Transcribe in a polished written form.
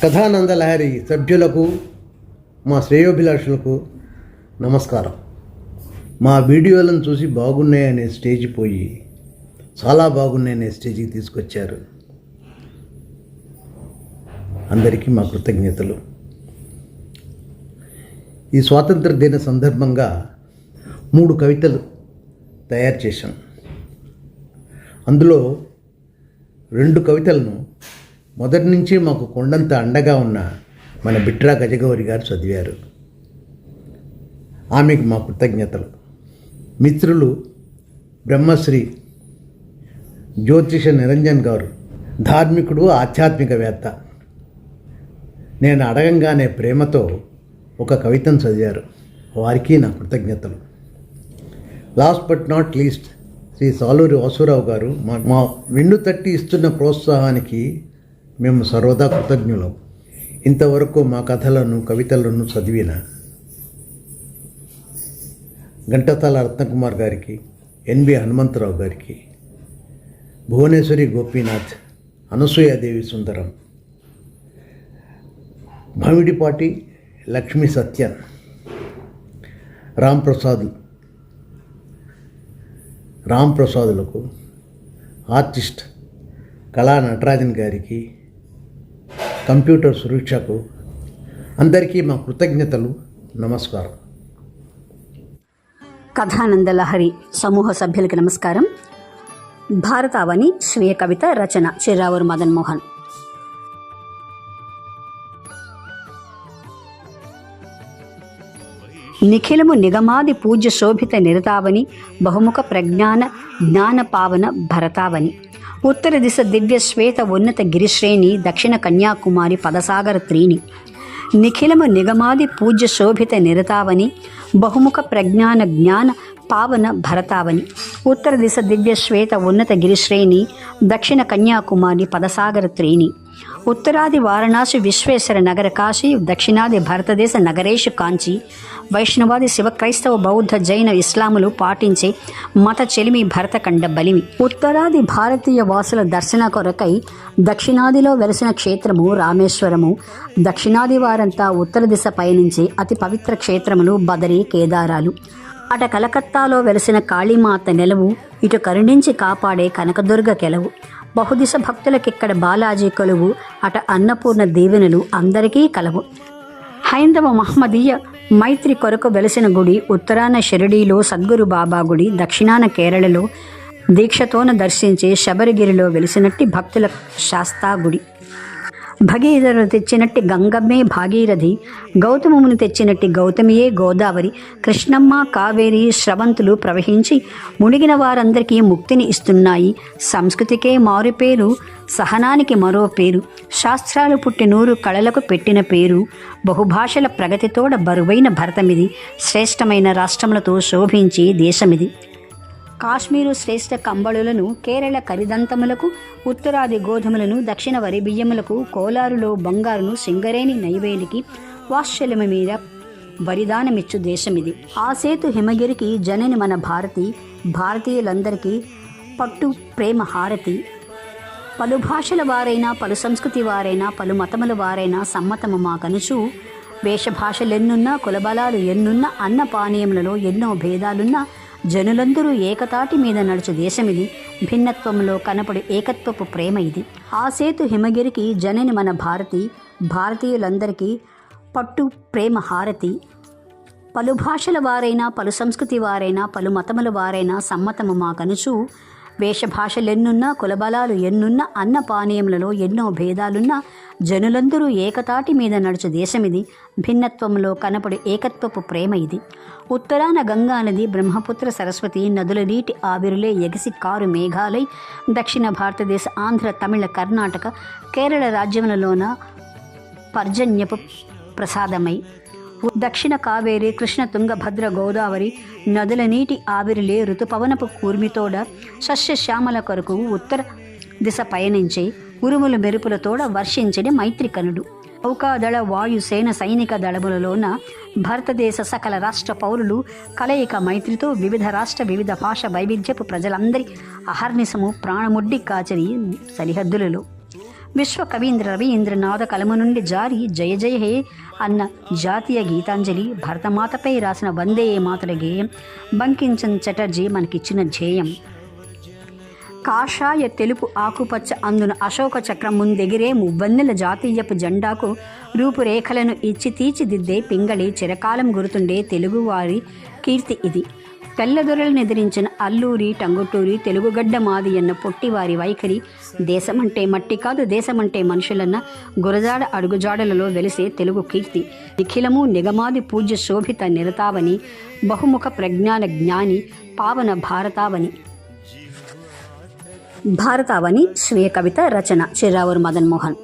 కథానంద లహరి సభ్యులకు, మా శ్రేయోభిలాషులకు నమస్కారం. మా వీడియోలను చూసి బాగున్నాయనే స్టేజ్ పోయి చాలా బాగున్నాయనే స్టేజ్కి తీసుకొచ్చారు. అందరికీ మా కృతజ్ఞతలు. ఈ స్వాతంత్ర దిన సందర్భంగా 3 కవితలు తయారు చేశాం. అందులో 2 కవితలను మొదటి నుంచి మాకు కొండంత అండగా ఉన్న మన బిట్రా గజగౌరి గారు చదివారు. ఆమెకు మా కృతజ్ఞతలు. మిత్రులు బ్రహ్మశ్రీ జ్యోతిష నిరంజన్ గారు ధార్మికుడు, ఆధ్యాత్మికవేత్త. నేను అడగంగానే ప్రేమతో ఒక కవితను చదివారు. వారికి నా కృతజ్ఞతలు. Last but not least Shri Saluri Vasurao గారు మా వెన్ను తట్టి ఇస్తున్న ప్రోత్సాహానికి మేము సర్వదా కృతజ్ఞులం. ఇంతవరకు మా కథలను, కవితలను చదివిన ఘంటసాల రత్నకుమార్ గారికి, ఎన్బి హనుమంతరావు గారికి, భువనేశ్వరి గోపీనాథ్, అనసూయాదేవి సుందరం, భమిడిపాటి లక్ష్మీ సత్యన్, రామ్ ప్రసాదులకు, ఆర్టిస్ట్ కళా నటరాజన్ గారికి, కంప్యూటర్ సురక్షకు, అందరికీ మా కృతజ్ఞతలు, నమస్కారం. కథానంద లహరి సమూహ సభ్యులకి నమస్కారం. భారతావని స్వీయ కవిత రచన చిర్రావూరు మదన్ మోహన్. నిఖిలము నిగమాది పూజ్య శోభిత నిరతావని, బహుముఖ ప్రజ్ఞాన జ్ఞాన పావన భరతావని, ఉత్తర దిశ దివ్య శ్వేత ఉన్నత గిరిశ్రేణి, దక్షిణ కన్యాకుమారి పదసాగర త్రీని, నిఖిలము నిగమాది పూజ్య శోభిత నిరతావని, బహుముఖ ప్రజ్ఞాన జ్ఞాన పావన భరతావని, ఉత్తర దిశ దివ్య శ్వేత ఉన్నత గిరిశ్రేణి, దక్షిణ కన్యాకుమారి పదసాగర త్రీని, ఉత్తరాది వారణాసి విశ్వేశ్వర నగర కాశీ, దక్షిణాది భారతదేశ నగరేషు కాంచి, వైష్ణవాది శివ క్రైస్తవ బౌద్ధ జైన ఇస్లాములు పాటించే మత చెలిమి భరతఖండ బలిమి, ఉత్తరాది భారతీయ వాసుల దర్శన కొరకై దక్షిణాదిలో వెలసిన క్షేత్రము రామేశ్వరము, దక్షిణాది వారంతా ఉత్తర దిశ పయనించే అతి పవిత్ర క్షేత్రములు బదరి, కేదారాలు, అట కలకత్తాలో వెలసిన కాళీమాత నెలవు, ఇటు కరుణించి కాపాడే కనకదుర్గ కెలవు, బహుదిశ భక్తులకిక్కడ బాలాజీ కొలువు, అట అన్నపూర్ణ దీవెనలు అందరికీ కలవు. హైందవ మహమ్మదీయ మైత్రి కొరకు వెలసిన గుడి, ఉత్తరాన షిరిడీలో సద్గురు బాబా గుడి, దక్షిణాన కేరళలో దీక్షతోన దర్శించే శబరిగిరిలో వెలిసినట్టి భక్తుల శాస్తా గుడి, భగీరథులు తెచ్చినట్టి గంగమ్మే భాగీరథి, గౌతమమును తెచ్చినట్టి గౌతమియే గోదావరి, కృష్ణమ్మ కావేరి స్రవంతులు ప్రవహించి మునిగిన వారందరికీ ముక్తిని ఇస్తున్నాయి. సంస్కృతికే మారు పేరు, సహనానికి మరో పేరు, శాస్త్రాలు పుట్టి నూరు కళలకు పెట్టిన పేరు, బహుభాషల ప్రగతితోడ బరువైన భరతమిది, శ్రేష్టమైన రాష్ట్రములతో శోభించే దేశమిది. కాశ్మీరు శ్రేష్ఠ కంబళులను, కేరళ కరిదంతములకు, ఉత్తరాది గోధుమలను, దక్షిణ వరి బియ్యములకు, కోలారులో బంగారును, సింగరేణి నైవేలికి, వాత్సల్యము మీద వరిదానమిచ్చు దేశమిది. ఆసేతు హిమగిరికి జనని మన భారతి, భారతీయులందరికీ పట్టు ప్రేమ హారతి, పలు భాషల వారైనా, పలు సంస్కృతి వారైనా, పలు మతముల వారైనా సమ్మతము మాకనుచు, వేషభాషలెన్నున్నా, కులబలాలు ఎన్నున్నా, అన్న పానీయములలో ఎన్నో భేదాలున్నా, జనులందరూ ఏకతాటి మీద నడుచు దేశమిది, భిన్నత్వంలో కనపడి ఏకత్వపు ప్రేమ ఇది. ఆసేతు హిమగిరికి జనని మన భారతి, భారతీయులందరికీ పట్టు ప్రేమ హారతి, పలు భాషల వారైనా, పలు సంస్కృతి వారైనా, పలు మతముల వారైనా సమ్మతము మాకనుచు, వేషభాషలెన్నున్నా, కులబలాలు ఎన్నున్నా, అన్న పానీయములలో ఎన్నో భేదాలున్నా, జనులందరూ ఏకతాటి మీద నడుచు దేశమిది, భిన్నత్వంలో కనపడి ఏకత్వపు ప్రేమ ఇది. ఉత్తరాన గంగానది, బ్రహ్మపుత్ర సరస్వతి నదుల నీటి ఆవిరులే ఎగసి కారు మేఘాలై, దక్షిణ భారతదేశ ఆంధ్ర, తమిళ, కర్ణాటక, కేరళ రాజ్యములలోన పర్జన్యపు ప్రసాదమై, దక్షిణ కావేరి, కృష్ణ, తుంగభద్ర, గోదావరి నదుల నీటి ఆవిరిలే ఋతుపవనపు కూర్మితోడ సస్యశ్యామల కొరకు ఉత్తర దిశ పయనించే, ఉరుముల మెరుపులతోడ వర్షించని మైత్రికనుడు, నౌకాదళ, వాయుసేన, సైనిక దళములలోన భారతదేశ సకల రాష్ట్ర పౌరులు కలయిక మైత్రితో వివిధ రాష్ట్ర, వివిధ భాష వైవిధ్యపు ప్రజలందరి అహర్నిశము ప్రాణముడ్డి కాచరి సరిహద్దులలో విశ్వ కవీంద్ర రవీంద్రనాథ కలము నుండి జారి జయ జయ హే అన్న జాతీయ గీతాంజలి, భరతమాతపై రాసిన వందే మాతర గేయం, బంకించంద్ చటర్జీ మనకిచ్చిన ధ్యేయం. కాషాయ తెలుపు ఆకుపచ్చ అందున అశోక చక్రం ముందెగిరే మువ్వన్నెల జాతీయపు జెండాకు రూపురేఖలను ఇచ్చి తీర్చిదిద్దే పింగళి చిరకాలం గుర్తుండే తెలుగువారి కీర్తి ఇది. తెల్లదొరలను ఎదిరించిన అల్లూరి టంగుటూరి తెలుగుగడ్డ మాది అన్న పొట్టివారి వైఖరి, దేశమంటే మట్టి కాదు దేశమంటే మనుషులన్న గురజాడ అడుగుజాడలలో వెలిసే తెలుగు కీర్తి, నిఖిలము నిగమాది పూజ్య శోభిత నిరతావని, బహుముఖ ప్రజ్ఞాన జ్ఞాని పావన భారతావని. భారతావని స్వీయ కవిత రచన చిర్రావూరు మదన్ మోహన్.